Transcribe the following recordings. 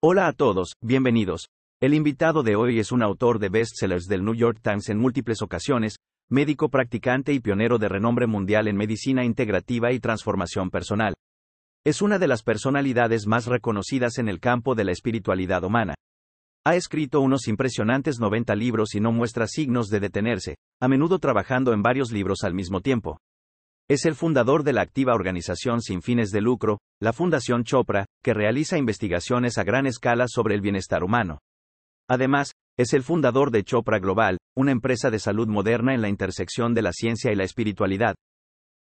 Hola a todos, bienvenidos. El invitado de hoy es un autor de bestsellers del New York Times en múltiples ocasiones, médico practicante y pionero de renombre mundial en medicina integrativa y transformación personal. Es una de las personalidades más reconocidas en el campo de la espiritualidad humana. Ha escrito unos impresionantes 90 libros y no muestra signos de detenerse, a menudo trabajando en varios libros al mismo tiempo. Es el fundador de la activa organización sin fines de lucro, la Fundación Chopra, que realiza investigaciones a gran escala sobre el bienestar humano. Además, es el fundador de Chopra Global, una empresa de salud moderna en la intersección de la ciencia y la espiritualidad.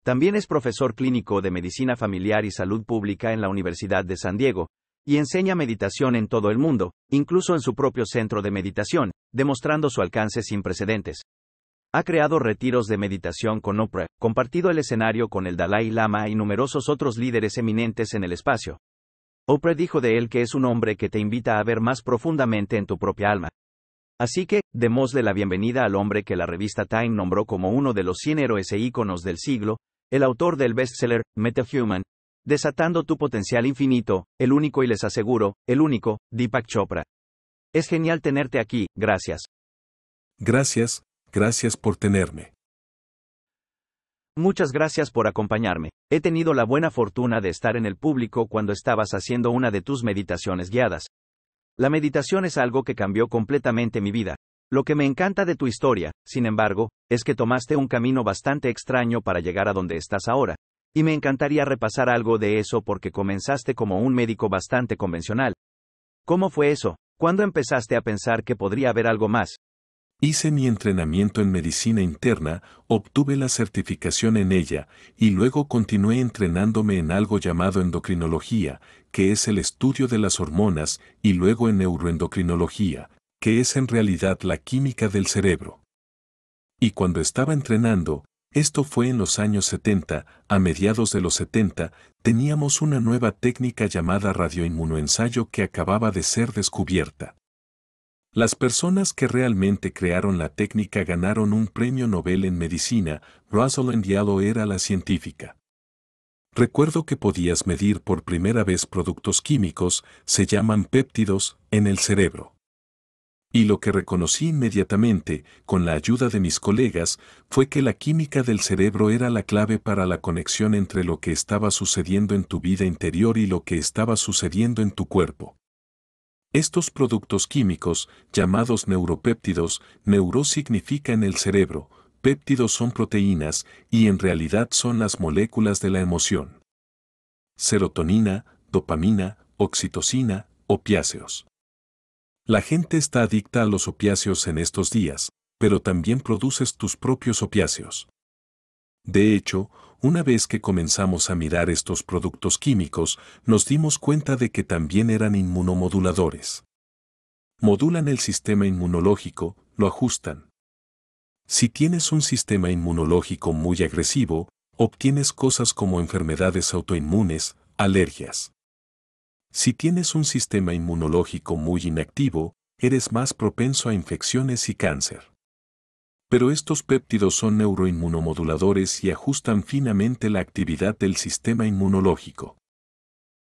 También es profesor clínico de medicina familiar y salud pública en la Universidad de San Diego, y enseña meditación en todo el mundo, incluso en su propio centro de meditación, demostrando su alcance sin precedentes. Ha creado retiros de meditación con Oprah, compartido el escenario con el Dalai Lama y numerosos otros líderes eminentes en el espacio. Oprah dijo de él que es un hombre que te invita a ver más profundamente en tu propia alma. Así que, démosle la bienvenida al hombre que la revista Time nombró como uno de los 100 héroes e íconos del siglo, el autor del bestseller, Metahuman, Desatando tu potencial infinito, el único y les aseguro, el único, Deepak Chopra. Es genial tenerte aquí, gracias. Gracias por tenerme. Muchas gracias por acompañarme. He tenido la buena fortuna de estar en el público cuando estabas haciendo una de tus meditaciones guiadas. La meditación es algo que cambió completamente mi vida. Lo que me encanta de tu historia, sin embargo, es que tomaste un camino bastante extraño para llegar a donde estás ahora. Y me encantaría repasar algo de eso porque comenzaste como un médico bastante convencional. ¿Cómo fue eso? ¿Cuándo empezaste a pensar que podría haber algo más? Hice mi entrenamiento en medicina interna, obtuve la certificación en ella, y luego continué entrenándome en algo llamado endocrinología, que es el estudio de las hormonas, y luego en neuroendocrinología, que es en realidad la química del cerebro. Y cuando estaba entrenando, esto fue en los años 70, a mediados de los 70, teníamos una nueva técnica llamada radioinmunoensayo que acababa de ser descubierta. Las personas que realmente crearon la técnica ganaron un premio Nobel en medicina. Rosalind Yalow era la científica. Recuerdo que podías medir por primera vez productos químicos, se llaman péptidos, en el cerebro. Y lo que reconocí inmediatamente, con la ayuda de mis colegas, fue que la química del cerebro era la clave para la conexión entre lo que estaba sucediendo en tu vida interior y lo que estaba sucediendo en tu cuerpo. Estos productos químicos, llamados neuropéptidos, neuro significa en el cerebro, péptidos son proteínas, y en realidad son las moléculas de la emoción. Serotonina, dopamina, oxitocina, opiáceos. La gente está adicta a los opiáceos en estos días, pero también produces tus propios opiáceos. De hecho, una vez que comenzamos a mirar estos productos químicos, nos dimos cuenta de que también eran inmunomoduladores. Modulan el sistema inmunológico, lo ajustan. Si tienes un sistema inmunológico muy agresivo, obtienes cosas como enfermedades autoinmunes, alergias. Si tienes un sistema inmunológico muy inactivo, eres más propenso a infecciones y cáncer. Pero estos péptidos son neuroinmunomoduladores y ajustan finamente la actividad del sistema inmunológico.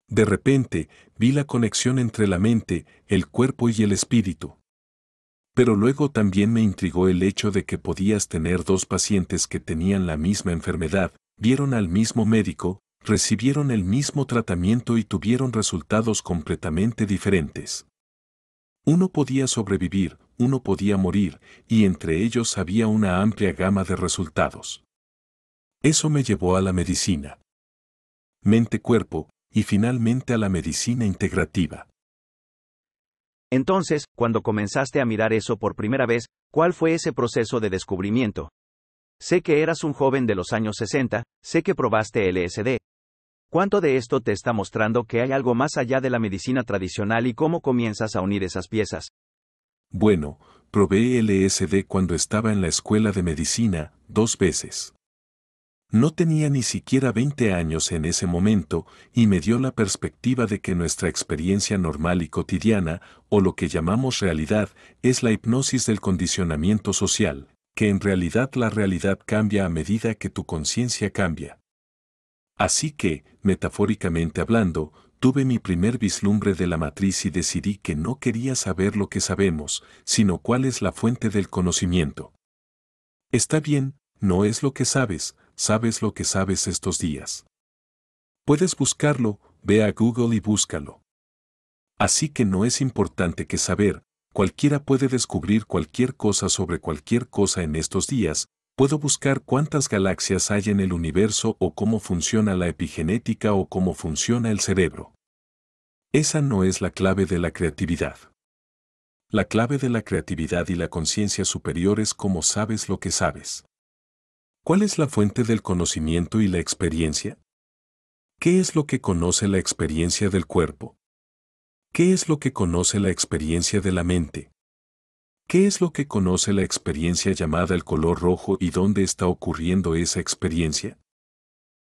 De repente, vi la conexión entre la mente, el cuerpo y el espíritu. Pero luego también me intrigó el hecho de que podías tener dos pacientes que tenían la misma enfermedad, vieron al mismo médico, recibieron el mismo tratamiento y tuvieron resultados completamente diferentes. Uno podía sobrevivir, uno podía morir, y entre ellos había una amplia gama de resultados. Eso me llevó a la medicina. Mente-cuerpo, y finalmente a la medicina integrativa. Entonces, cuando comenzaste a mirar eso por primera vez, ¿cuál fue ese proceso de descubrimiento? Sé que eras un joven de los años 60, sé que probaste LSD. ¿Cuánto de esto te está mostrando que hay algo más allá de la medicina tradicional y cómo comienzas a unir esas piezas? Bueno, probé LSD cuando estaba en la escuela de medicina, 2 veces. No tenía ni siquiera 20 años en ese momento y me dio la perspectiva de que nuestra experiencia normal y cotidiana, o lo que llamamos realidad, es la hipnosis del condicionamiento social, que en realidad la realidad cambia a medida que tu conciencia cambia. Así que, metafóricamente hablando, tuve mi primer vislumbre de la matriz y decidí que no quería saber lo que sabemos, sino cuál es la fuente del conocimiento. Está bien, no es lo que sabes, sabes lo que sabes estos días. Puedes buscarlo, ve a Google y búscalo. Así que no es importante que saber, cualquiera puede descubrir cualquier cosa sobre cualquier cosa en estos días, puedo buscar cuántas galaxias hay en el universo o cómo funciona la epigenética o cómo funciona el cerebro. Esa no es la clave de la creatividad. La clave de la creatividad y la conciencia superior es cómo sabes lo que sabes. ¿Cuál es la fuente del conocimiento y la experiencia? ¿Qué es lo que conoce la experiencia del cuerpo? ¿Qué es lo que conoce la experiencia de la mente? ¿Qué es lo que conoce la experiencia llamada el color rojo y dónde está ocurriendo esa experiencia?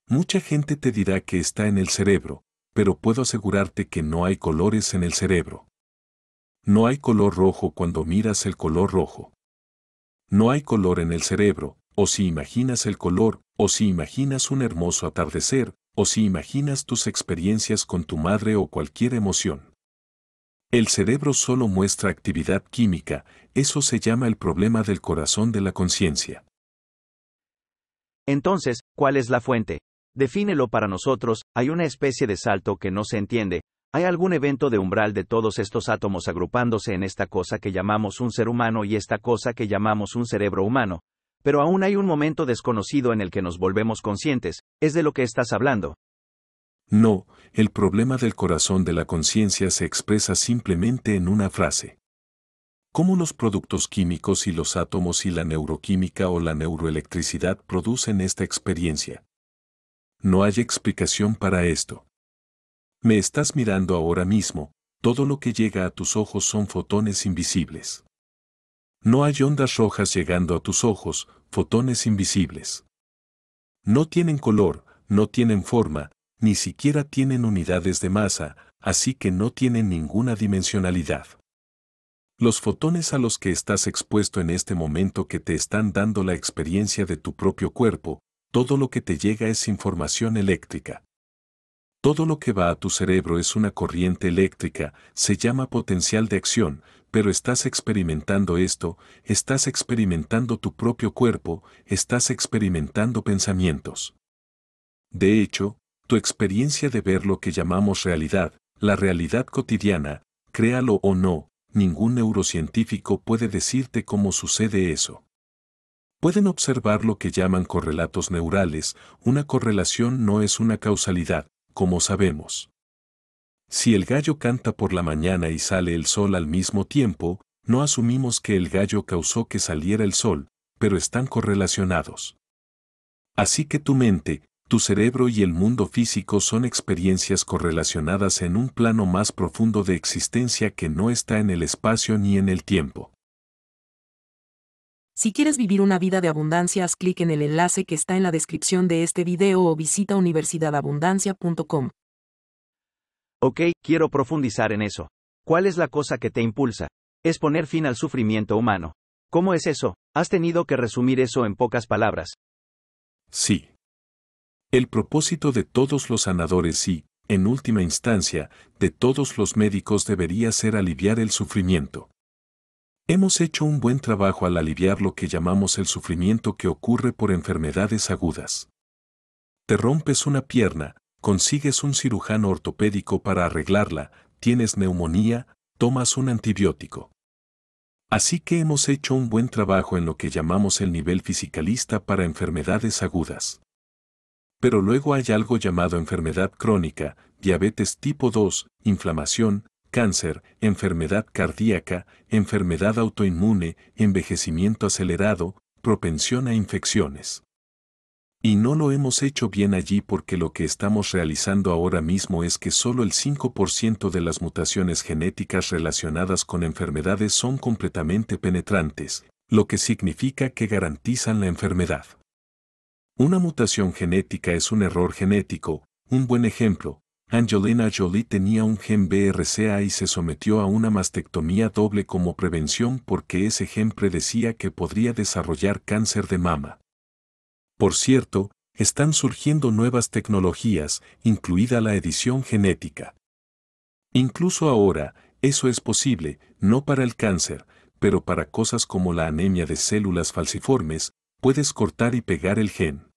Mucha gente te dirá que está en el cerebro, pero puedo asegurarte que no hay colores en el cerebro. No hay color rojo cuando miras el color rojo. No hay color en el cerebro, o si imaginas el color, o si imaginas un hermoso atardecer, o si imaginas tus experiencias con tu madre o cualquier emoción. El cerebro solo muestra actividad química, eso se llama el problema del corazón de la conciencia. Entonces, ¿cuál es la fuente? Defínelo para nosotros, hay una especie de salto que no se entiende, hay algún evento de umbral de todos estos átomos agrupándose en esta cosa que llamamos un ser humano y esta cosa que llamamos un cerebro humano, pero aún hay un momento desconocido en el que nos volvemos conscientes, ¿es de lo que estás hablando? No, el problema del corazón de la conciencia se expresa simplemente en una frase. ¿Cómo los productos químicos y los átomos y la neuroquímica o la neuroelectricidad producen esta experiencia? No hay explicación para esto. Me estás mirando ahora mismo, todo lo que llega a tus ojos son fotones invisibles. No hay ondas rojas llegando a tus ojos, fotones invisibles. No tienen color, no tienen forma, ni siquiera tienen unidades de masa, así que no tienen ninguna dimensionalidad. Los fotones a los que estás expuesto en este momento que te están dando la experiencia de tu propio cuerpo, todo lo que te llega es información eléctrica. Todo lo que va a tu cerebro es una corriente eléctrica, se llama potencial de acción, pero estás experimentando esto, estás experimentando tu propio cuerpo, estás experimentando pensamientos. De hecho, tu experiencia de ver lo que llamamos realidad, la realidad cotidiana, créalo o no, ningún neurocientífico puede decirte cómo sucede eso. Pueden observar lo que llaman correlatos neurales, una correlación no es una causalidad, como sabemos. Si el gallo canta por la mañana y sale el sol al mismo tiempo, no asumimos que el gallo causó que saliera el sol, pero están correlacionados. Así que tu mente, tu cerebro y el mundo físico son experiencias correlacionadas en un plano más profundo de existencia que no está en el espacio ni en el tiempo. Si quieres vivir una vida de abundancia, haz clic en el enlace que está en la descripción de este video o visita universidadabundancia.com. Ok, quiero profundizar en eso. ¿Cuál es la cosa que te impulsa? Es poner fin al sufrimiento humano. ¿Cómo es eso? Has tenido que resumir eso en pocas palabras. Sí. El propósito de todos los sanadores y, en última instancia, de todos los médicos debería ser aliviar el sufrimiento. Hemos hecho un buen trabajo al aliviar lo que llamamos el sufrimiento que ocurre por enfermedades agudas. Te rompes una pierna, consigues un cirujano ortopédico para arreglarla, tienes neumonía, tomas un antibiótico. Así que hemos hecho un buen trabajo en lo que llamamos el nivel fisicalista para enfermedades agudas. Pero luego hay algo llamado enfermedad crónica, diabetes tipo 2, inflamación, cáncer, enfermedad cardíaca, enfermedad autoinmune, envejecimiento acelerado, propensión a infecciones. Y no lo hemos hecho bien allí porque lo que estamos realizando ahora mismo es que solo el 5% de las mutaciones genéticas relacionadas con enfermedades son completamente penetrantes, lo que significa que garantizan la enfermedad. Una mutación genética es un error genético. Un buen ejemplo, Angelina Jolie tenía un gen BRCA y se sometió a una mastectomía doble como prevención porque ese gen predecía que podría desarrollar cáncer de mama. Por cierto, están surgiendo nuevas tecnologías, incluida la edición genética. Incluso ahora, eso es posible, no para el cáncer, pero para cosas como la anemia de células falciformes, puedes cortar y pegar el gen.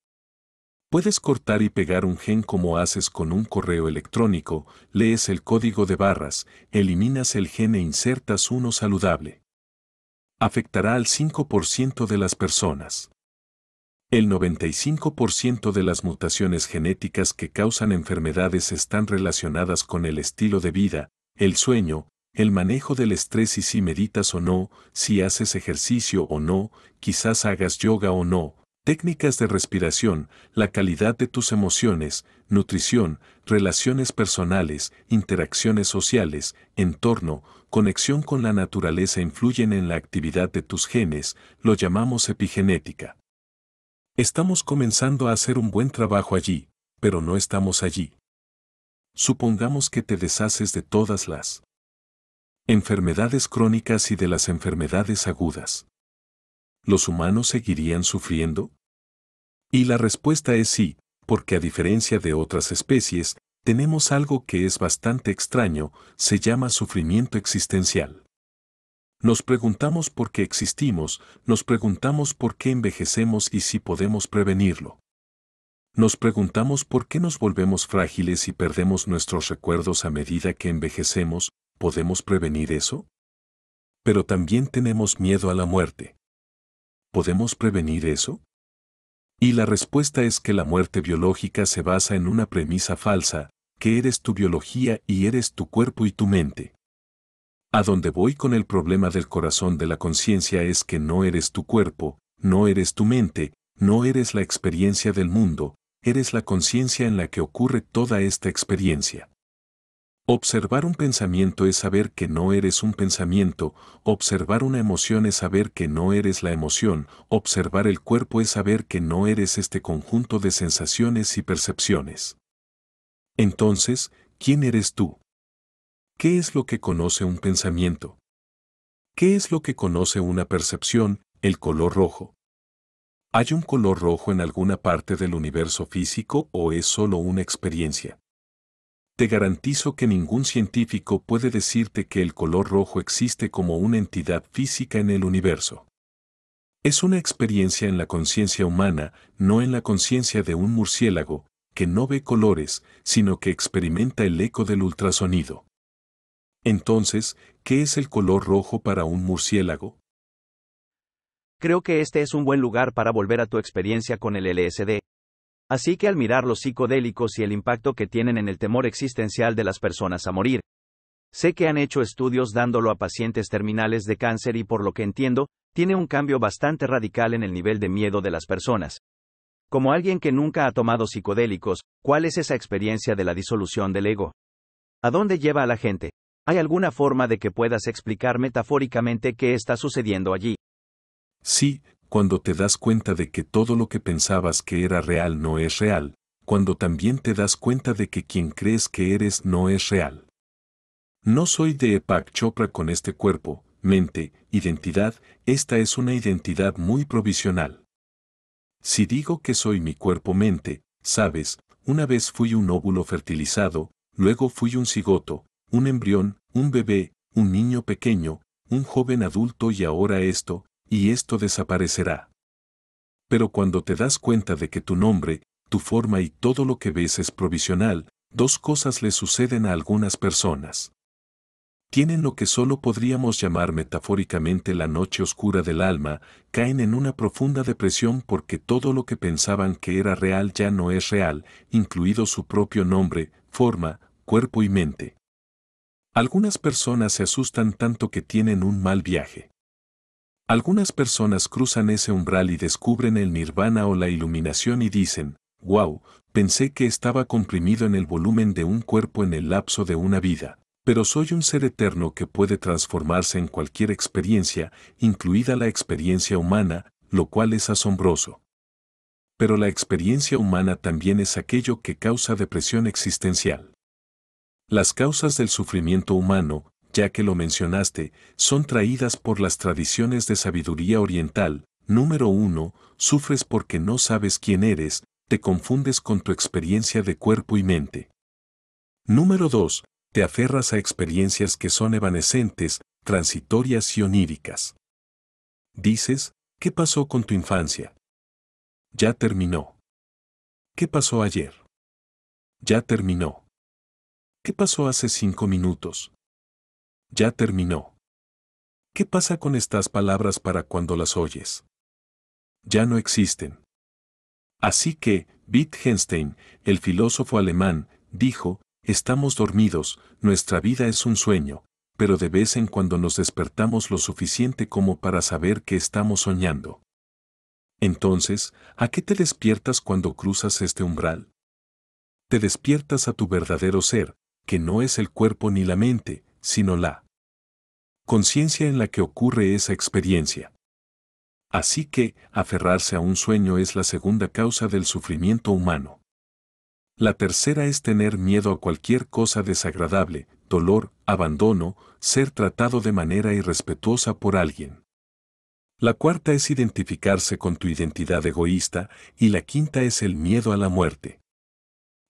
Puedes cortar y pegar un gen como haces con un correo electrónico, lees el código de barras, eliminas el gen e insertas uno saludable. Afectará al 5% de las personas. El 95% de las mutaciones genéticas que causan enfermedades están relacionadas con el estilo de vida, el sueño, el manejo del estrés y si meditas o no, si haces ejercicio o no, quizás hagas yoga o no, técnicas de respiración, la calidad de tus emociones, nutrición, relaciones personales, interacciones sociales, entorno, conexión con la naturaleza influyen en la actividad de tus genes, lo llamamos epigenética. Estamos comenzando a hacer un buen trabajo allí, pero no estamos allí. Supongamos que te deshaces de todas las enfermedades crónicas y de las enfermedades agudas. ¿Los humanos seguirían sufriendo? Y la respuesta es sí, porque a diferencia de otras especies, tenemos algo que es bastante extraño, se llama sufrimiento existencial. Nos preguntamos por qué existimos, nos preguntamos por qué envejecemos y si podemos prevenirlo. Nos preguntamos por qué nos volvemos frágiles y perdemos nuestros recuerdos a medida que envejecemos, ¿podemos prevenir eso? Pero también tenemos miedo a la muerte. ¿Podemos prevenir eso? Y la respuesta es que la muerte biológica se basa en una premisa falsa, que eres tu biología y eres tu cuerpo y tu mente. A donde voy con el problema del corazón de la conciencia es que no eres tu cuerpo, no eres tu mente, no eres la experiencia del mundo, eres la conciencia en la que ocurre toda esta experiencia. Observar un pensamiento es saber que no eres un pensamiento, observar una emoción es saber que no eres la emoción, observar el cuerpo es saber que no eres este conjunto de sensaciones y percepciones. Entonces, ¿quién eres tú? ¿Qué es lo que conoce un pensamiento? ¿Qué es lo que conoce una percepción, el color rojo? ¿Hay un color rojo en alguna parte del universo físico o es solo una experiencia? Te garantizo que ningún científico puede decirte que el color rojo existe como una entidad física en el universo. Es una experiencia en la conciencia humana, no en la conciencia de un murciélago, que no ve colores, sino que experimenta el eco del ultrasonido. Entonces, ¿qué es el color rojo para un murciélago? Creo que este es un buen lugar para volver a tu experiencia con el LSD. Así que al mirar los psicodélicos y el impacto que tienen en el temor existencial de las personas a morir. Sé que han hecho estudios dándolo a pacientes terminales de cáncer y por lo que entiendo, tiene un cambio bastante radical en el nivel de miedo de las personas. Como alguien que nunca ha tomado psicodélicos, ¿cuál es esa experiencia de la disolución del ego? ¿A dónde lleva a la gente? ¿Hay alguna forma de que puedas explicar metafóricamente qué está sucediendo allí? Sí, cuando te das cuenta de que todo lo que pensabas que era real no es real, cuando también te das cuenta de que quien crees que eres no es real. No soy Deepak Chopra con este cuerpo, mente, identidad, esta es una identidad muy provisional. Si digo que soy mi cuerpo-mente, sabes, una vez fui un óvulo fertilizado, luego fui un cigoto, un embrión, un bebé, un niño pequeño, un joven adulto y ahora esto, y esto desaparecerá. Pero cuando te das cuenta de que tu nombre, tu forma y todo lo que ves es provisional, dos cosas le suceden a algunas personas. Tienen lo que solo podríamos llamar metafóricamente la noche oscura del alma, caen en una profunda depresión porque todo lo que pensaban que era real ya no es real, incluido su propio nombre, forma, cuerpo y mente. Algunas personas se asustan tanto que tienen un mal viaje. Algunas personas cruzan ese umbral y descubren el nirvana o la iluminación y dicen, wow, pensé que estaba comprimido en el volumen de un cuerpo en el lapso de una vida, pero soy un ser eterno que puede transformarse en cualquier experiencia, incluida la experiencia humana, lo cual es asombroso. Pero la experiencia humana también es aquello que causa depresión existencial. Las causas del sufrimiento humano, ya que lo mencionaste, son traídas por las tradiciones de sabiduría oriental. Número 1, sufres porque no sabes quién eres, te confundes con tu experiencia de cuerpo y mente. Número 2, Te aferras a experiencias que son evanescentes, transitorias y oníricas. Dices, ¿qué pasó con tu infancia? Ya terminó. ¿Qué pasó ayer? Ya terminó. ¿Qué pasó hace 5 minutos? Ya terminó. ¿Qué pasa con estas palabras para cuando las oyes? Ya no existen. Así que, Wittgenstein, el filósofo alemán, dijo, estamos dormidos, nuestra vida es un sueño, pero de vez en cuando nos despertamos lo suficiente como para saber que estamos soñando. Entonces, ¿a qué te despiertas cuando cruzas este umbral? Te despiertas a tu verdadero ser, que no es el cuerpo ni la mente, sino la conciencia en la que ocurre esa experiencia. Así que, aferrarse a un sueño es la segunda causa del sufrimiento humano. La tercera es tener miedo a cualquier cosa desagradable, dolor, abandono, ser tratado de manera irrespetuosa por alguien. La cuarta es identificarse con tu identidad egoísta y la quinta es el miedo a la muerte.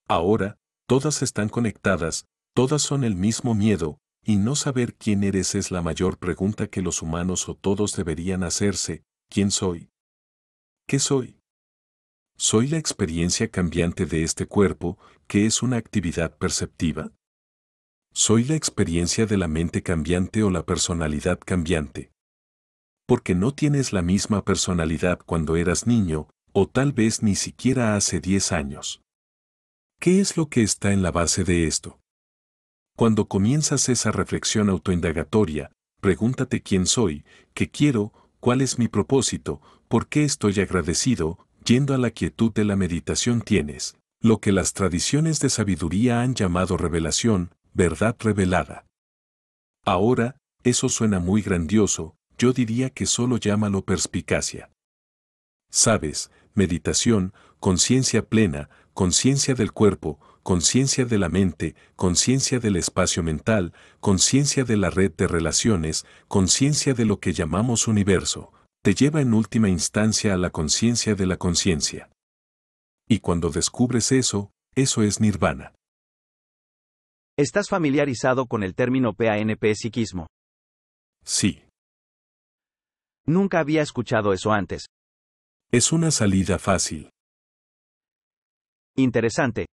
Ahora, todas están conectadas, todas son el mismo miedo, y no saber quién eres es la mayor pregunta que los humanos o todos deberían hacerse. ¿Quién soy? ¿Qué soy? ¿Soy la experiencia cambiante de este cuerpo, que es una actividad perceptiva? ¿Soy la experiencia de la mente cambiante o la personalidad cambiante? Porque no tienes la misma personalidad cuando eras niño, o tal vez ni siquiera hace 10 años. ¿Qué es lo que está en la base de esto? Cuando comienzas esa reflexión autoindagatoria, pregúntate quién soy, qué quiero, cuál es mi propósito, por qué estoy agradecido. Yendo a la quietud de la meditación tienes lo que las tradiciones de sabiduría han llamado revelación, verdad revelada. Ahora, eso suena muy grandioso, yo diría que solo llámalo perspicacia. Sabes, meditación, conciencia plena, conciencia del cuerpo, conciencia de la mente, conciencia del espacio mental, conciencia de la red de relaciones, conciencia de lo que llamamos universo, te lleva en última instancia a la conciencia de la conciencia. Y cuando descubres eso es nirvana. ¿Estás familiarizado con el término PANP psiquismo? Sí. Nunca había escuchado eso antes. Es una salida fácil. Interesante.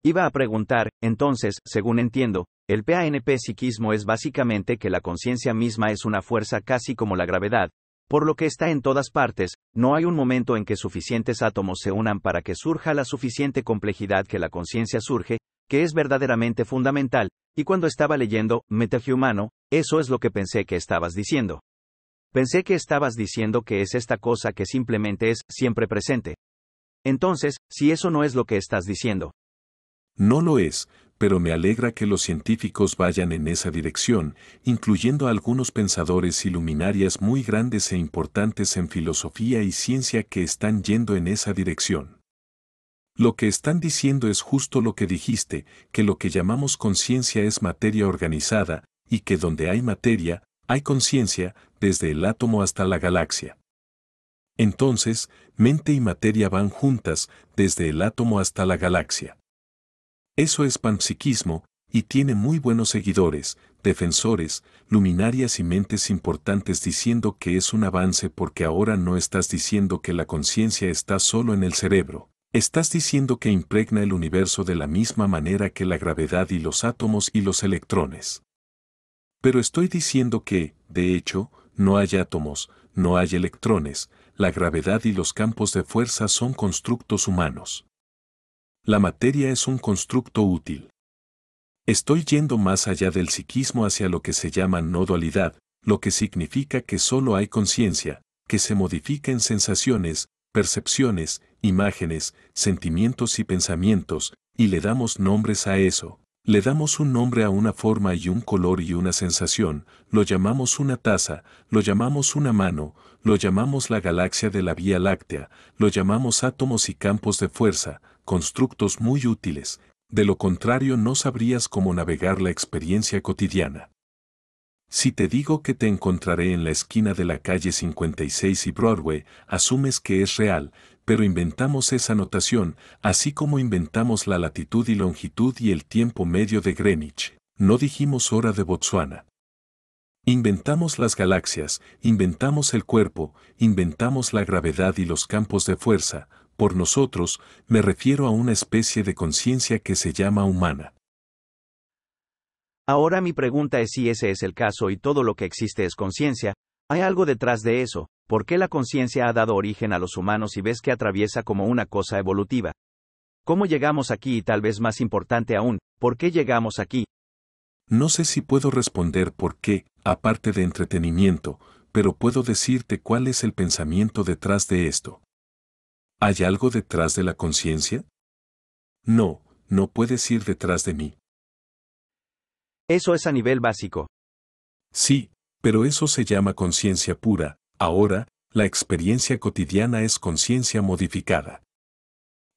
Iba a preguntar, entonces, según entiendo, el PANP psiquismo es básicamente que la conciencia misma es una fuerza casi como la gravedad, por lo que está en todas partes, no hay un momento en que suficientes átomos se unan para que surja la suficiente complejidad que la conciencia surge, que es verdaderamente fundamental, y cuando estaba leyendo Metahumano, eso es lo que pensé que estabas diciendo. Pensé que estabas diciendo que es esta cosa que simplemente es siempre presente. Entonces, si eso no es lo que estás diciendo. No lo es, pero me alegra que los científicos vayan en esa dirección, incluyendo a algunos pensadores y luminarias muy grandes e importantes en filosofía y ciencia que están yendo en esa dirección. Lo que están diciendo es justo lo que dijiste, que lo que llamamos conciencia es materia organizada, y que donde hay materia, hay conciencia, desde el átomo hasta la galaxia. Entonces, mente y materia van juntas, desde el átomo hasta la galaxia. Eso es panpsiquismo, y tiene muy buenos seguidores, defensores, luminarias y mentes importantes diciendo que es un avance porque ahora no estás diciendo que la conciencia está solo en el cerebro, estás diciendo que impregna el universo de la misma manera que la gravedad y los átomos y los electrones. Pero estoy diciendo que, de hecho, no hay átomos, no hay electrones, la gravedad y los campos de fuerza son constructos humanos. La materia es un constructo útil. Estoy yendo más allá del psiquismo hacia lo que se llama no dualidad, lo que significa que solo hay conciencia, que se modifica en sensaciones, percepciones, imágenes, sentimientos y pensamientos, y le damos nombres a eso. Le damos un nombre a una forma y un color y una sensación, lo llamamos una taza, lo llamamos una mano, lo llamamos la galaxia de la Vía Láctea, lo llamamos átomos y campos de fuerza, constructos muy útiles, de lo contrario no sabrías cómo navegar la experiencia cotidiana. Si te digo que te encontraré en la esquina de la calle 56 y Broadway, asumes que es real, pero inventamos esa notación, así como inventamos la latitud y longitud y el tiempo medio de Greenwich. No dijimos hora de Botsuana. Inventamos las galaxias, inventamos el cuerpo, inventamos la gravedad y los campos de fuerza. Por nosotros, me refiero a una especie de conciencia que se llama humana. Ahora mi pregunta es si ese es el caso y todo lo que existe es conciencia. ¿Hay algo detrás de eso? ¿Por qué la conciencia ha dado origen a los humanos y ves que atraviesa como una cosa evolutiva? ¿Cómo llegamos aquí y tal vez más importante aún, por qué llegamos aquí? No sé si puedo responder por qué, aparte de entretenimiento, pero puedo decirte cuál es el pensamiento detrás de esto. ¿Hay algo detrás de la conciencia? No, no puedes ir detrás de mí. Eso es a nivel básico. Sí, pero eso se llama conciencia pura. Ahora, la experiencia cotidiana es conciencia modificada.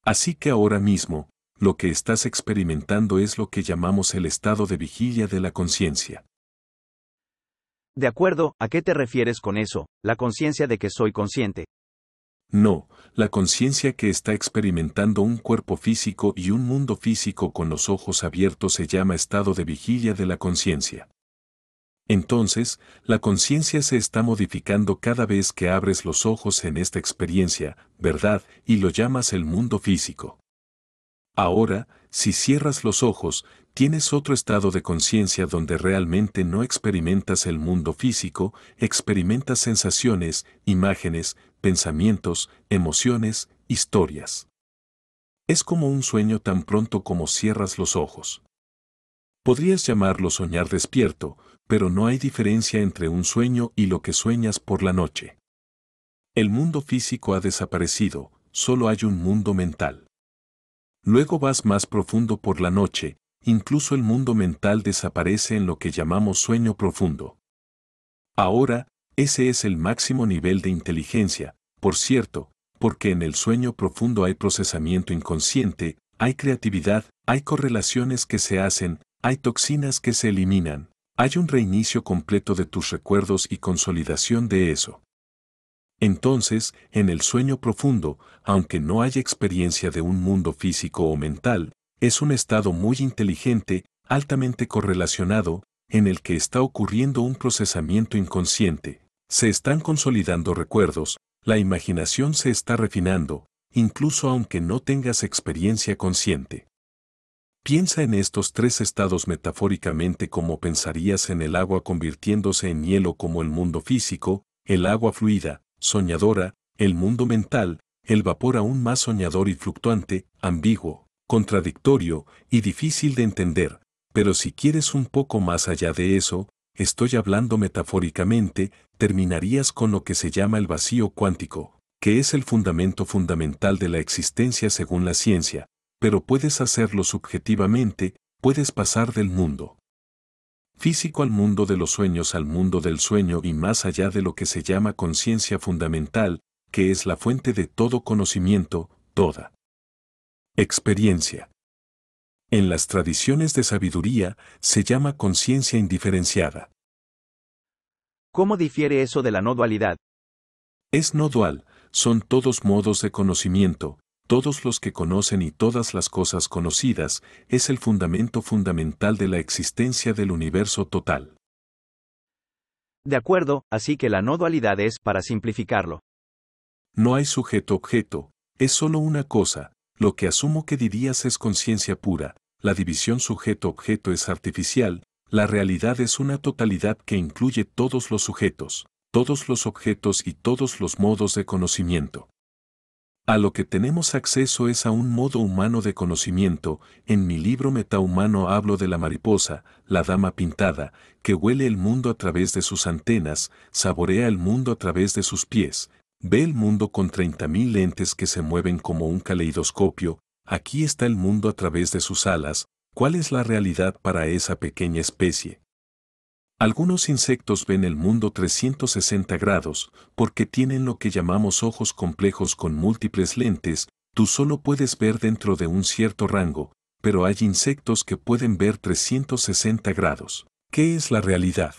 Así que ahora mismo, lo que estás experimentando es lo que llamamos el estado de vigilia de la conciencia. De acuerdo, ¿a qué te refieres con eso? La conciencia de que soy consciente. No, la conciencia que está experimentando un cuerpo físico y un mundo físico con los ojos abiertos se llama estado de vigilia de la conciencia. Entonces, la conciencia se está modificando cada vez que abres los ojos en esta experiencia, ¿verdad? Y lo llamas el mundo físico. Ahora, si cierras los ojos, tienes otro estado de conciencia donde realmente no experimentas el mundo físico, experimentas sensaciones, imágenes, pensamientos, emociones, historias. Es como un sueño tan pronto como cierras los ojos. Podrías llamarlo soñar despierto, pero no hay diferencia entre un sueño y lo que sueñas por la noche. El mundo físico ha desaparecido, solo hay un mundo mental. Luego vas más profundo por la noche, incluso el mundo mental desaparece en lo que llamamos sueño profundo. Ahora, ese es el máximo nivel de inteligencia, por cierto, porque en el sueño profundo hay procesamiento inconsciente, hay creatividad, hay correlaciones que se hacen, hay toxinas que se eliminan, hay un reinicio completo de tus recuerdos y consolidación de eso. Entonces, en el sueño profundo, aunque no haya experiencia de un mundo físico o mental, es un estado muy inteligente, altamente correlacionado, en el que está ocurriendo un procesamiento inconsciente. Se están consolidando recuerdos, la imaginación se está refinando, incluso aunque no tengas experiencia consciente. Piensa en estos tres estados metafóricamente como pensarías en el agua convirtiéndose en hielo como el mundo físico, el agua fluida, soñadora, el mundo mental, el vapor aún más soñador y fluctuante, ambiguo, contradictorio y difícil de entender, pero si quieres un poco más allá de eso, estoy hablando metafóricamente, terminarías con lo que se llama el vacío cuántico, que es el fundamento fundamental de la existencia según la ciencia, pero puedes hacerlo subjetivamente, puedes pasar del mundo físico al mundo de los sueños al mundo del sueño y más allá de lo que se llama conciencia fundamental, que es la fuente de todo conocimiento, toda experiencia. En las tradiciones de sabiduría, se llama conciencia indiferenciada. ¿Cómo difiere eso de la no dualidad? Es no dual, son todos modos de conocimiento, todos los que conocen y todas las cosas conocidas, es el fundamento fundamental de la existencia del universo total. De acuerdo, así que la no dualidad es, para simplificarlo. No hay sujeto-objeto, es solo una cosa, lo que asumo que dirías es conciencia pura, la división sujeto-objeto es artificial, la realidad es una totalidad que incluye todos los sujetos, todos los objetos y todos los modos de conocimiento. A lo que tenemos acceso es a un modo humano de conocimiento. En mi libro Metahumano hablo de la mariposa, la dama pintada, que huele el mundo a través de sus antenas, saborea el mundo a través de sus pies, ve el mundo con 30.000 lentes que se mueven como un caleidoscopio. Aquí está el mundo a través de sus alas. ¿Cuál es la realidad para esa pequeña especie? Algunos insectos ven el mundo 360 grados, porque tienen lo que llamamos ojos complejos con múltiples lentes. Tú solo puedes ver dentro de un cierto rango, pero hay insectos que pueden ver 360 grados. ¿Qué es la realidad?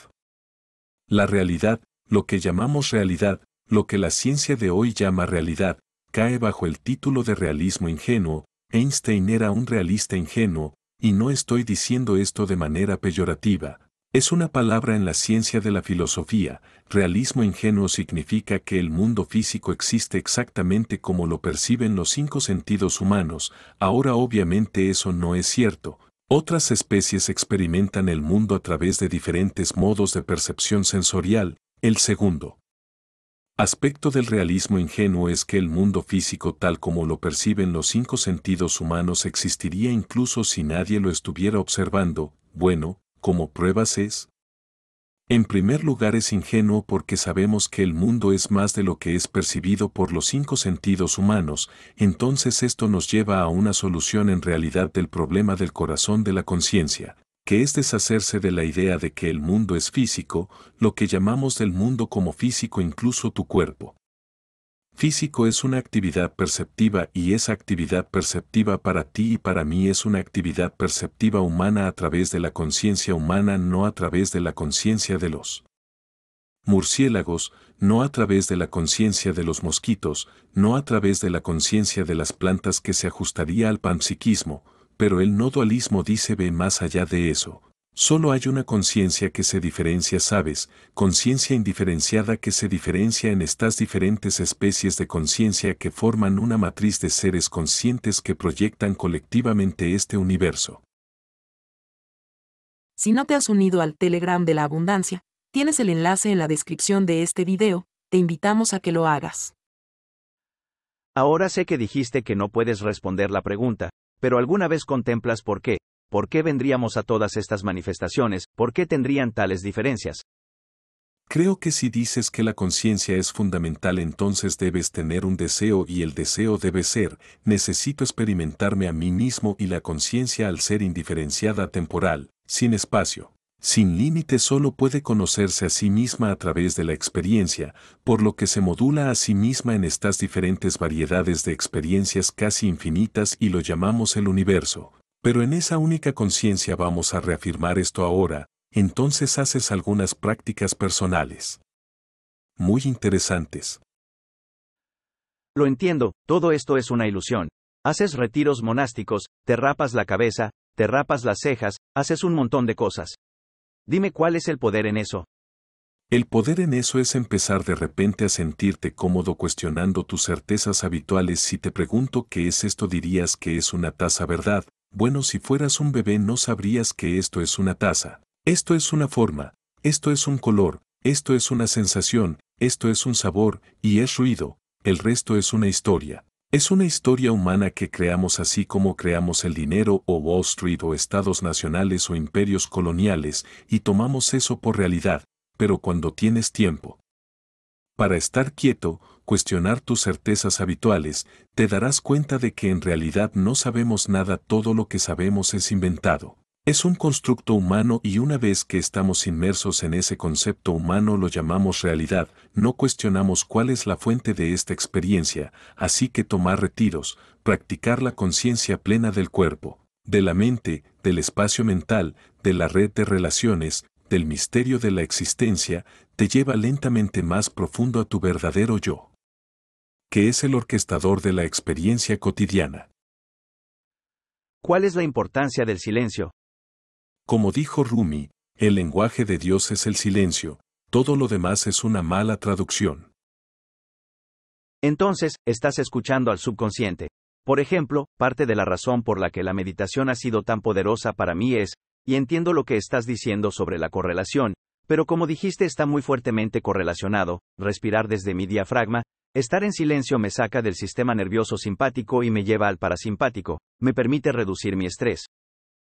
La realidad, lo que llamamos realidad, lo que la ciencia de hoy llama realidad, cae bajo el título de realismo ingenuo. Einstein era un realista ingenuo, y no estoy diciendo esto de manera peyorativa. Es una palabra en la ciencia de la filosofía. Realismo ingenuo significa que el mundo físico existe exactamente como lo perciben los 5 sentidos humanos. Ahora obviamente eso no es cierto. Otras especies experimentan el mundo a través de diferentes modos de percepción sensorial. El segundo aspecto del realismo ingenuo es que el mundo físico tal como lo perciben los 5 sentidos humanos existiría incluso si nadie lo estuviera observando. Bueno, ¿cómo pruebas es? En primer lugar es ingenuo porque sabemos que el mundo es más de lo que es percibido por los 5 sentidos humanos, entonces esto nos lleva a una solución en realidad del problema del corazón de la conciencia, que es deshacerse de la idea de que el mundo es físico, lo que llamamos del mundo como físico incluso tu cuerpo. Físico es una actividad perceptiva y esa actividad perceptiva para ti y para mí es una actividad perceptiva humana a través de la conciencia humana, no a través de la conciencia de los murciélagos, no a través de la conciencia de los mosquitos, no a través de la conciencia de las plantas que se ajustaría al panpsiquismo, pero el no dualismo dice ve más allá de eso. Solo hay una conciencia que se diferencia, ¿sabes? Conciencia indiferenciada que se diferencia en estas diferentes especies de conciencia que forman una matriz de seres conscientes que proyectan colectivamente este universo. Si no te has unido al Telegram de la Abundancia, tienes el enlace en la descripción de este video, te invitamos a que lo hagas. Ahora sé que dijiste que no puedes responder la pregunta, pero ¿alguna vez contemplas por qué? ¿Por qué vendríamos a todas estas manifestaciones? ¿Por qué tendrían tales diferencias? Creo que si dices que la conciencia es fundamental, entonces debes tener un deseo y el deseo debe ser, necesito experimentarme a mí mismo y la conciencia al ser indiferenciada temporal, sin espacio, sin límite solo puede conocerse a sí misma a través de la experiencia, por lo que se modula a sí misma en estas diferentes variedades de experiencias casi infinitas y lo llamamos el universo. Pero en esa única conciencia vamos a reafirmar esto ahora, entonces haces algunas prácticas personales. Muy interesantes. Lo entiendo, todo esto es una ilusión. Haces retiros monásticos, te rapas la cabeza, te rapas las cejas, haces un montón de cosas. Dime cuál es el poder en eso. El poder en eso es empezar de repente a sentirte cómodo cuestionando tus certezas habituales. Si te pregunto qué es esto dirías que es una taza, ¿verdad? Bueno, si fueras un bebé no sabrías que esto es una taza. Esto es una forma, esto es un color, esto es una sensación, esto es un sabor, y es ruido, el resto es una historia. Es una historia humana que creamos así como creamos el dinero o Wall Street o estados nacionales o imperios coloniales, y tomamos eso por realidad, pero cuando tienes tiempo para estar quieto, cuestionar tus certezas habituales, te darás cuenta de que en realidad no sabemos nada, todo lo que sabemos es inventado. Es un constructo humano y una vez que estamos inmersos en ese concepto humano lo llamamos realidad, no cuestionamos cuál es la fuente de esta experiencia, así que tomar retiros, practicar la conciencia plena del cuerpo, de la mente, del espacio mental, de la red de relaciones, del misterio de la existencia, te lleva lentamente más profundo a tu verdadero yo, que es el orquestador de la experiencia cotidiana. ¿Cuál es la importancia del silencio? Como dijo Rumi, el lenguaje de Dios es el silencio, todo lo demás es una mala traducción. Entonces, estás escuchando al subconsciente. Por ejemplo, parte de la razón por la que la meditación ha sido tan poderosa para mí es, y entiendo lo que estás diciendo sobre la correlación, pero como dijiste está muy fuertemente correlacionado, respirar desde mi diafragma, estar en silencio me saca del sistema nervioso simpático y me lleva al parasimpático, me permite reducir mi estrés.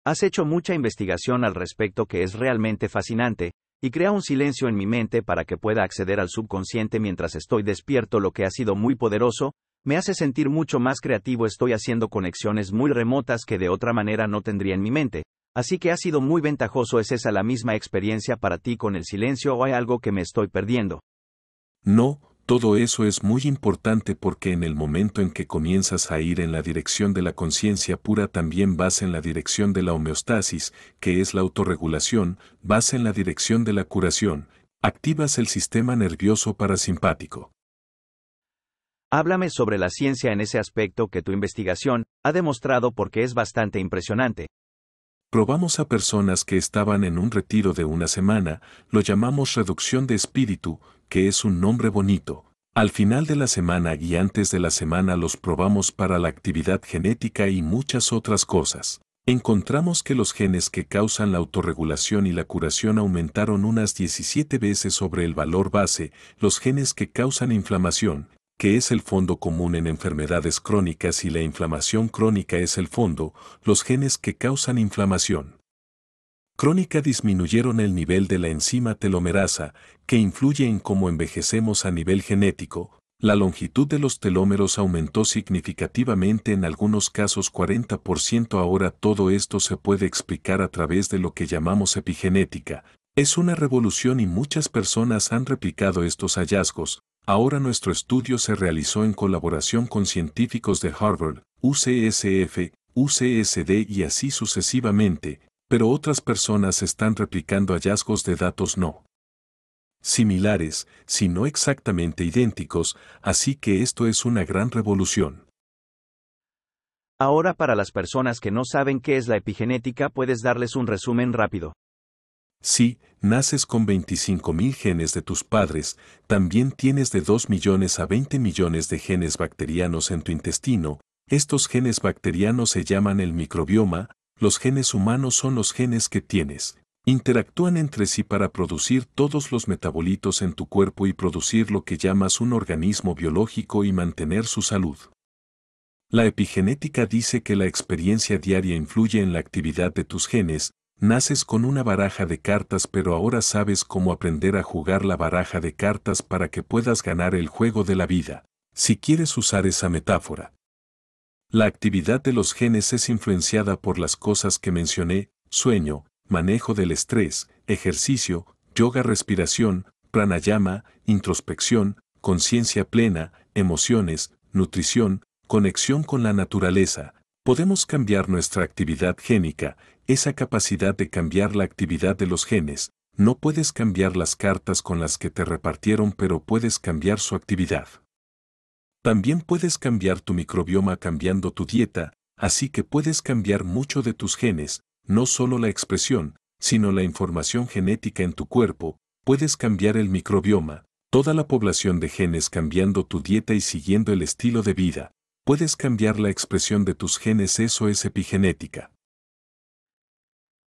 Has hecho mucha investigación al respecto que es realmente fascinante, y crea un silencio en mi mente para que pueda acceder al subconsciente mientras estoy despierto, lo que ha sido muy poderoso, me hace sentir mucho más creativo, estoy haciendo conexiones muy remotas que de otra manera no tendría en mi mente. Así que ha sido muy ventajoso. ¿Es esa la misma experiencia para ti con el silencio o hay algo que me estoy perdiendo? No, todo eso es muy importante porque en el momento en que comienzas a ir en la dirección de la conciencia pura también vas en la dirección de la homeostasis, que es la autorregulación, vas en la dirección de la curación, activas el sistema nervioso parasimpático. Háblame sobre la ciencia en ese aspecto que tu investigación ha demostrado porque es bastante impresionante. Probamos a personas que estaban en un retiro de una semana, lo llamamos reducción de espíritu, que es un nombre bonito. Al final de la semana y antes de la semana los probamos para la actividad genética y muchas otras cosas. Encontramos que los genes que causan la autorregulación y la curación aumentaron unas 17 veces sobre el valor base, los genes que causan inflamación, que es el fondo común en enfermedades crónicas y la inflamación crónica es el fondo, los genes que causan inflamación crónica disminuyeron el nivel de la enzima telomerasa, que influye en cómo envejecemos a nivel genético. La longitud de los telómeros aumentó significativamente en algunos casos 40%. Ahora todo esto se puede explicar a través de lo que llamamos epigenética. Es una revolución y muchas personas han replicado estos hallazgos. Ahora nuestro estudio se realizó en colaboración con científicos de Harvard, UCSF, UCSD y así sucesivamente, pero otras personas están replicando hallazgos de datos no similares, sino exactamente idénticos, así que esto es una gran revolución. Ahora, para las personas que no saben qué es la epigenética, ¿puedes darles un resumen rápido? Si naces con 25.000 genes de tus padres, también tienes de 2 millones a 20 millones de genes bacterianos en tu intestino. Estos genes bacterianos se llaman el microbioma. Los genes humanos son los genes que tienes. Interactúan entre sí para producir todos los metabolitos en tu cuerpo y producir lo que llamas un organismo biológico y mantener su salud. La epigenética dice que la experiencia diaria influye en la actividad de tus genes. Naces con una baraja de cartas, pero ahora sabes cómo aprender a jugar la baraja de cartas para que puedas ganar el juego de la vida, si quieres usar esa metáfora. La actividad de los genes es influenciada por las cosas que mencioné: sueño, manejo del estrés, ejercicio, yoga, respiración, pranayama, introspección, conciencia plena, emociones, nutrición, conexión con la naturaleza. Podemos cambiar nuestra actividad génica, esa capacidad de cambiar la actividad de los genes. No puedes cambiar las cartas con las que te repartieron, pero puedes cambiar su actividad. También puedes cambiar tu microbioma cambiando tu dieta, así que puedes cambiar mucho de tus genes, no solo la expresión, sino la información genética en tu cuerpo. Puedes cambiar el microbioma, toda la población de genes cambiando tu dieta y siguiendo el estilo de vida. Puedes cambiar la expresión de tus genes, eso es epigenética.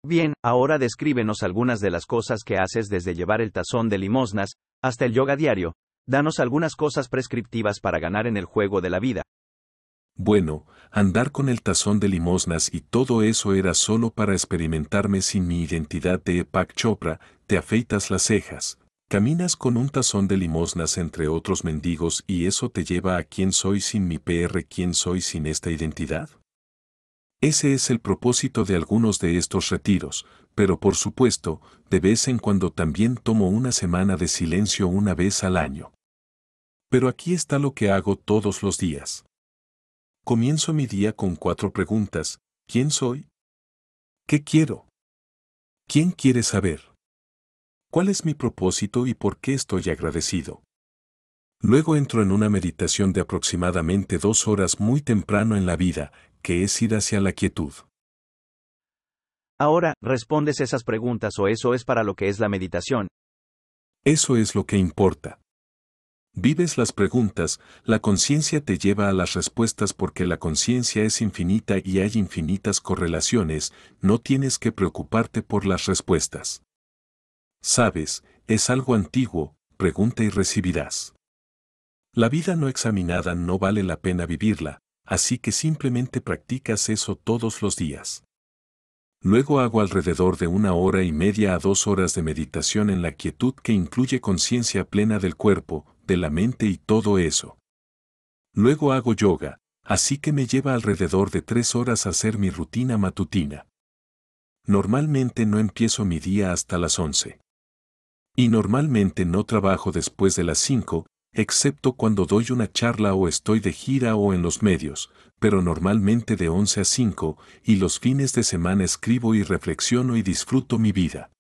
Bien, ahora descríbenos algunas de las cosas que haces, desde llevar el tazón de limosnas hasta el yoga diario. Danos algunas cosas prescriptivas para ganar en el juego de la vida. Bueno, andar con el tazón de limosnas y todo eso era solo para experimentarme sin mi identidad de Deepak Chopra. Te afeitas las cejas, caminas con un tazón de limosnas entre otros mendigos y eso te lleva a quién soy sin mi PR, quién soy sin esta identidad. Ese es el propósito de algunos de estos retiros, pero por supuesto, de vez en cuando también tomo una semana de silencio una vez al año. Pero aquí está lo que hago todos los días. Comienzo mi día con 4 preguntas: ¿quién soy? ¿Qué quiero? ¿Quién quiere saber? ¿Cuál es mi propósito y por qué estoy agradecido? Luego entro en una meditación de aproximadamente 2 horas muy temprano en la vida, que es ir hacia la quietud. Ahora, ¿respondes esas preguntas o eso es para lo que es la meditación? Eso es lo que importa. Vives las preguntas, la conciencia te lleva a las respuestas porque la conciencia es infinita y hay infinitas correlaciones, no tienes que preocuparte por las respuestas. ¿Sabes? Es algo antiguo, pregunta y recibirás. La vida no examinada no vale la pena vivirla, así que simplemente practicas eso todos los días. Luego hago alrededor de 1 hora y media a 2 horas de meditación en la quietud, que incluye conciencia plena del cuerpo, de la mente y todo eso. Luego hago yoga, así que me lleva alrededor de 3 horas hacer mi rutina matutina. Normalmente no empiezo mi día hasta las 11. Y normalmente no trabajo después de las 5, excepto cuando doy una charla o estoy de gira o en los medios, pero normalmente de 11 a 5, y los fines de semana escribo y reflexiono y disfruto mi vida.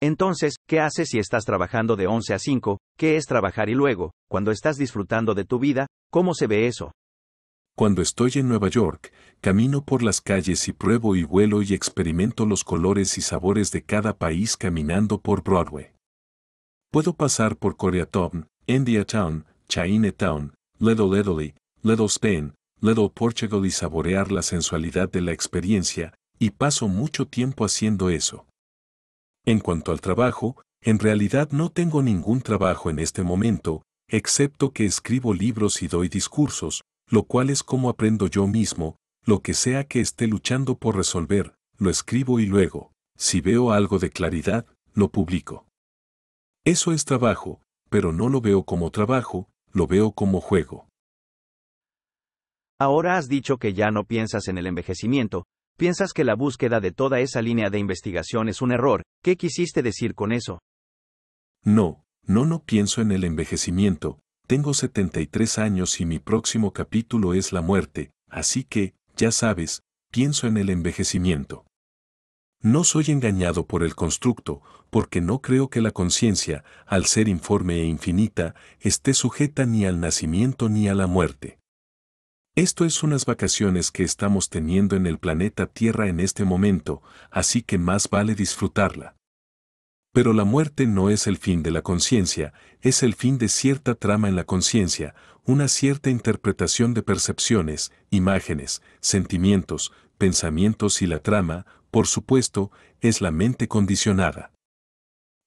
Entonces, ¿qué haces si estás trabajando de 11 a 5? ¿Qué es trabajar? Y luego, cuando estás disfrutando de tu vida, ¿cómo se ve eso? Cuando estoy en Nueva York, camino por las calles y pruebo y vuelo y experimento los colores y sabores de cada país caminando por Broadway. Puedo pasar por Koreatown, Indiatown, Chinatown, Little Italy, Little Spain, Little Portugal y saborear la sensualidad de la experiencia, y paso mucho tiempo haciendo eso. En cuanto al trabajo, en realidad no tengo ningún trabajo en este momento, excepto que escribo libros y doy discursos, lo cual es como aprendo yo mismo, lo que sea que esté luchando por resolver, lo escribo y luego, si veo algo de claridad, lo publico. Eso es trabajo, pero no lo veo como trabajo, lo veo como juego. Ahora has dicho que ya no piensas en el envejecimiento, piensas que la búsqueda de toda esa línea de investigación es un error. ¿Qué quisiste decir con eso? No pienso en el envejecimiento. Tengo 73 años y mi próximo capítulo es la muerte, así que, ya sabes, pienso en el envejecimiento. No soy engañado por el constructo, porque no creo que la conciencia, al ser informe e infinita, esté sujeta ni al nacimiento ni a la muerte. Esto es unas vacaciones que estamos teniendo en el planeta Tierra en este momento, así que más vale disfrutarla. Pero la muerte no es el fin de la conciencia, es el fin de cierta trama en la conciencia, una cierta interpretación de percepciones, imágenes, sentimientos, pensamientos y la trama, por supuesto, es la mente condicionada.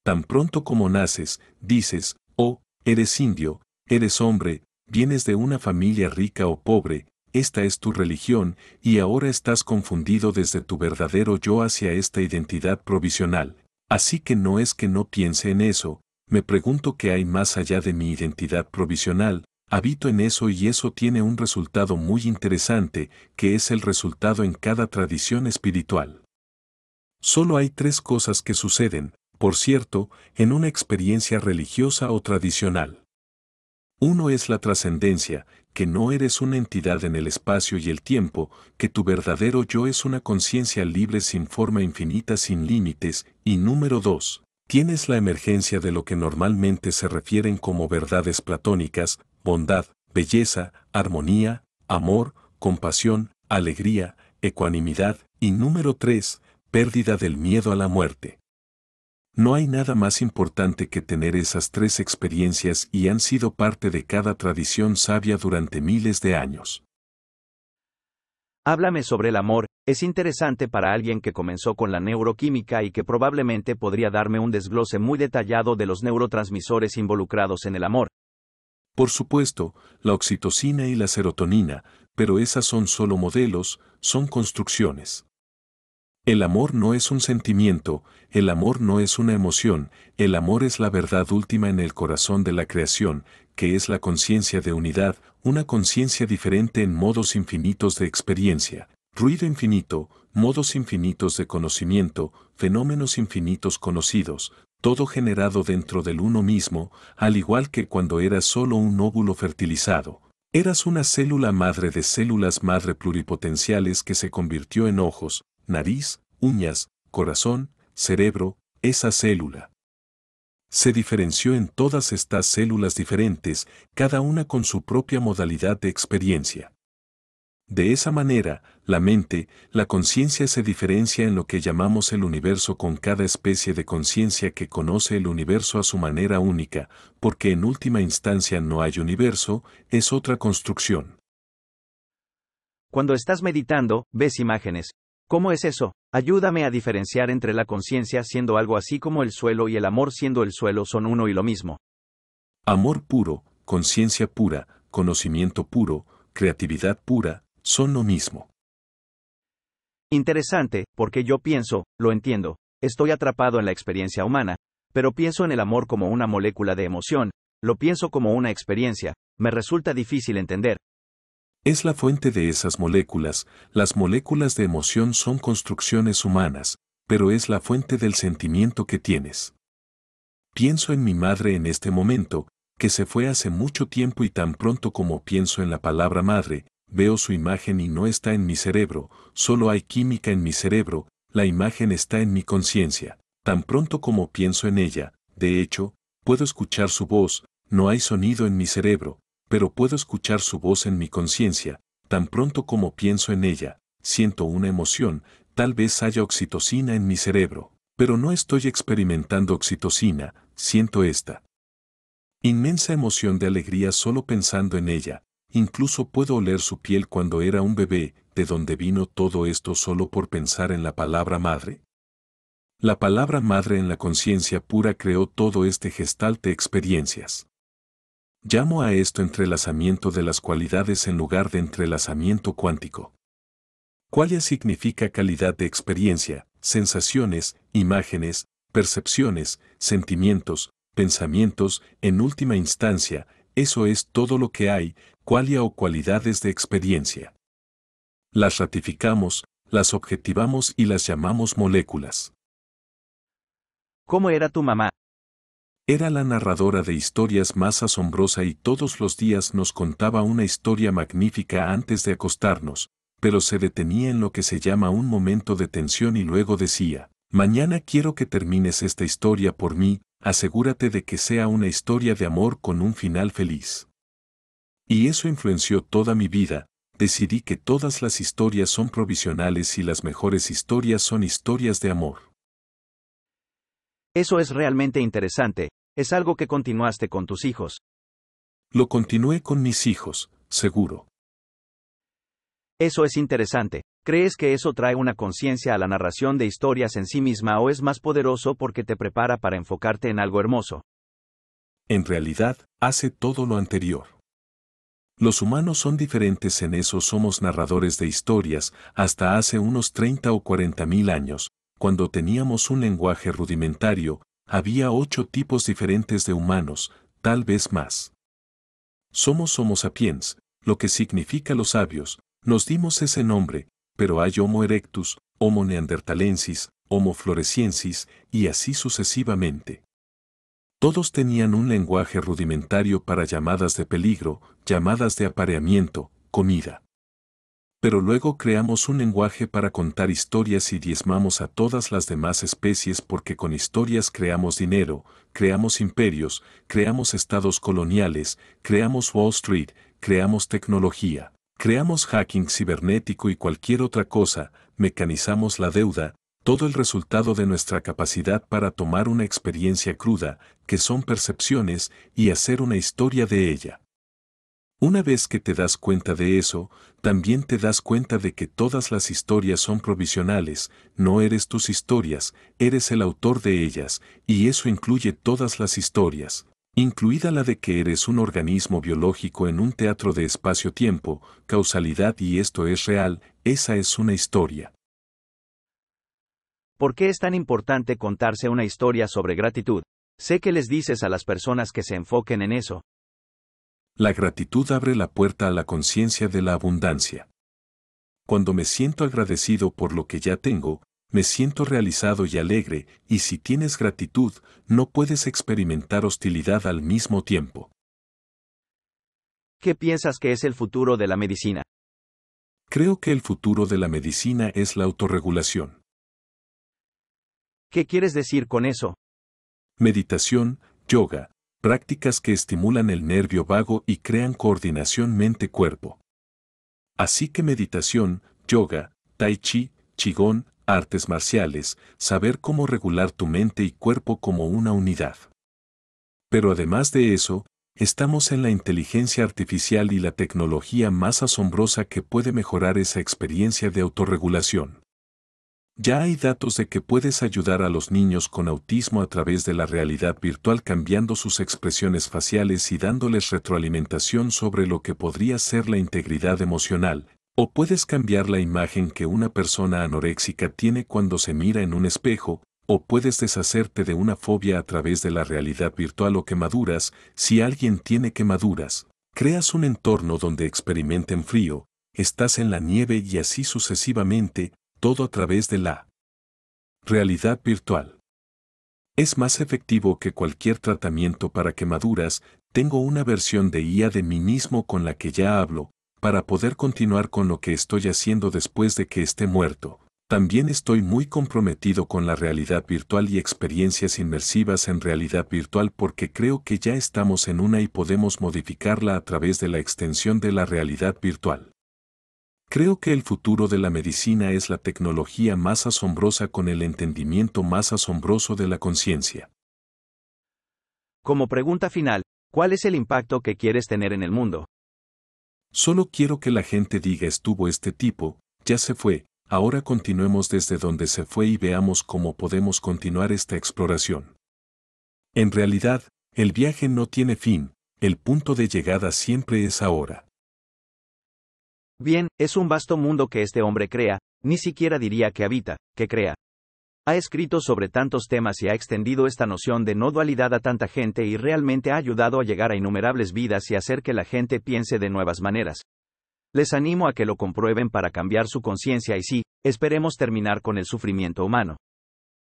Tan pronto como naces, dices, oh, eres indio, eres hombre, vienes de una familia rica o pobre, esta es tu religión, y ahora estás confundido desde tu verdadero yo hacia esta identidad provisional. Así que no es que no piense en eso, me pregunto qué hay más allá de mi identidad provisional, habito en eso y eso tiene un resultado muy interesante, que es el resultado en cada tradición espiritual. Solo hay tres cosas que suceden, por cierto, en una experiencia religiosa o tradicional. Uno es la trascendencia, que no eres una entidad en el espacio y el tiempo, que tu verdadero yo es una conciencia libre sin forma infinita sin límites, y número 2, tienes la emergencia de lo que normalmente se refieren como verdades platónicas, bondad, belleza, armonía, amor, compasión, alegría, ecuanimidad, y número 3, pérdida del miedo a la muerte. No hay nada más importante que tener esas tres experiencias y han sido parte de cada tradición sabia durante miles de años. Háblame sobre el amor, es interesante para alguien que comenzó con la neuroquímica y que probablemente podría darme un desglose muy detallado de los neurotransmisores involucrados en el amor. Por supuesto, la oxitocina y la serotonina, pero esas son solo modelos, son construcciones. El amor no es un sentimiento, el amor no es una emoción, el amor es la verdad última en el corazón de la creación, que es la conciencia de unidad, una conciencia diferente en modos infinitos de experiencia, ruido infinito, modos infinitos de conocimiento, fenómenos infinitos conocidos, todo generado dentro del uno mismo, al igual que cuando eras solo un óvulo fertilizado. Eras una célula madre de células madre pluripotenciales que se convirtió en ojos, nariz, uñas, corazón, cerebro, esa célula. Se diferenció en todas estas células diferentes, cada una con su propia modalidad de experiencia. De esa manera, la mente, la conciencia se diferencia en lo que llamamos el universo con cada especie de conciencia que conoce el universo a su manera única, porque en última instancia no hay universo, es otra construcción. Cuando estás meditando, ves imágenes. ¿Cómo es eso? Ayúdame a diferenciar entre la conciencia siendo algo así como el suelo y el amor siendo el suelo son uno y lo mismo. Amor puro, conciencia pura, conocimiento puro, creatividad pura, son lo mismo. Interesante, porque yo pienso, lo entiendo, estoy atrapado en la experiencia humana, pero pienso en el amor como una molécula de emoción, lo pienso como una experiencia, me resulta difícil entender. Es la fuente de esas moléculas, las moléculas de emoción son construcciones humanas, pero es la fuente del sentimiento que tienes. Pienso en mi madre en este momento, que se fue hace mucho tiempo y tan pronto como pienso en la palabra madre, veo su imagen y no está en mi cerebro, solo hay química en mi cerebro, la imagen está en mi conciencia. Tan pronto como pienso en ella, de hecho, puedo escuchar su voz, no hay sonido en mi cerebro, pero puedo escuchar su voz en mi conciencia, tan pronto como pienso en ella, siento una emoción, tal vez haya oxitocina en mi cerebro, pero no estoy experimentando oxitocina, siento esta inmensa emoción de alegría solo pensando en ella, incluso puedo oler su piel cuando era un bebé. ¿De dónde vino todo esto solo por pensar en la palabra madre? La palabra madre en la conciencia pura creó todo este gestalt de experiencias. Llamo a esto entrelazamiento de las cualidades en lugar de entrelazamiento cuántico. Qualia significa calidad de experiencia, sensaciones, imágenes, percepciones, sentimientos, pensamientos, en última instancia, eso es todo lo que hay, qualia o cualidades de experiencia. Las ratificamos, las objetivamos y las llamamos moléculas. ¿Cómo era tu mamá? Era la narradora de historias más asombrosa y todos los días nos contaba una historia magnífica antes de acostarnos, pero se detenía en lo que se llama un momento de tensión y luego decía, mañana quiero que termines esta historia por mí, asegúrate de que sea una historia de amor con un final feliz. Y eso influenció toda mi vida. Decidí que todas las historias son provisionales y las mejores historias son historias de amor. Eso es realmente interesante, es algo que continuaste con tus hijos. Lo continué con mis hijos, seguro. Eso es interesante. ¿Crees que eso trae una conciencia a la narración de historias en sí misma o es más poderoso porque te prepara para enfocarte en algo hermoso? En realidad, hace todo lo anterior. Los humanos son diferentes en eso, somos narradores de historias. Hasta hace unos 30 o 40 mil años, cuando teníamos un lenguaje rudimentario, había 8 tipos diferentes de humanos, tal vez más. Somos Homo sapiens, lo que significa los sabios, nos dimos ese nombre, pero hay Homo erectus, Homo neanderthalensis, Homo floresiensis, y así sucesivamente. Todos tenían un lenguaje rudimentario para llamadas de peligro, llamadas de apareamiento, comida. Pero luego creamos un lenguaje para contar historias y diezmamos a todas las demás especies porque con historias creamos dinero, creamos imperios, creamos estados coloniales, creamos Wall Street, creamos tecnología, creamos hacking cibernético y cualquier otra cosa, mecanizamos la deuda, todo el resultado de nuestra capacidad para tomar una experiencia cruda, que son percepciones, y hacer una historia de ella. Una vez que te das cuenta de eso, también te das cuenta de que todas las historias son provisionales, no eres tus historias, eres el autor de ellas, y eso incluye todas las historias, incluida la de que eres un organismo biológico en un teatro de espacio-tiempo, causalidad y esto es real, esa es una historia. ¿Por qué es tan importante contarse una historia sobre gratitud? Sé que les dices a las personas que se enfoquen en eso. La gratitud abre la puerta a la conciencia de la abundancia. Cuando me siento agradecido por lo que ya tengo, me siento realizado y alegre, y si tienes gratitud, no puedes experimentar hostilidad al mismo tiempo. ¿Qué piensas que es el futuro de la medicina? Creo que el futuro de la medicina es la autorregulación. ¿Qué quieres decir con eso? Meditación, yoga, prácticas que estimulan el nervio vago y crean coordinación mente-cuerpo. Así que meditación, yoga, tai chi, qigong, artes marciales, saber cómo regular tu mente y cuerpo como una unidad. Pero además de eso, estamos en la inteligencia artificial y la tecnología más asombrosa que puede mejorar esa experiencia de autorregulación. Ya hay datos de que puedes ayudar a los niños con autismo a través de la realidad virtual cambiando sus expresiones faciales y dándoles retroalimentación sobre lo que podría ser la integridad emocional, o puedes cambiar la imagen que una persona anoréxica tiene cuando se mira en un espejo, o puedes deshacerte de una fobia a través de la realidad virtual o quemaduras, si alguien tiene quemaduras. Creas un entorno donde experimenten frío, estás en la nieve y así sucesivamente, todo a través de la realidad virtual. Es más efectivo que cualquier tratamiento para quemaduras. Tengo una versión de IA de mí mismo con la que ya hablo, para poder continuar con lo que estoy haciendo después de que esté muerto. También estoy muy comprometido con la realidad virtual y experiencias inmersivas en realidad virtual porque creo que ya estamos en una y podemos modificarla a través de la extensión de la realidad virtual. Creo que el futuro de la medicina es la tecnología más asombrosa con el entendimiento más asombroso de la conciencia. Como pregunta final, ¿cuál es el impacto que quieres tener en el mundo? Solo quiero que la gente diga estuvo este tipo, ya se fue, ahora continuemos desde donde se fue y veamos cómo podemos continuar esta exploración. En realidad, el viaje no tiene fin, el punto de llegada siempre es ahora. Bien, es un vasto mundo que este hombre crea, ni siquiera diría que habita, que crea. Ha escrito sobre tantos temas y ha extendido esta noción de no dualidad a tanta gente y realmente ha ayudado a llegar a innumerables vidas y hacer que la gente piense de nuevas maneras. Les animo a que lo comprueben para cambiar su conciencia y sí, esperemos terminar con el sufrimiento humano.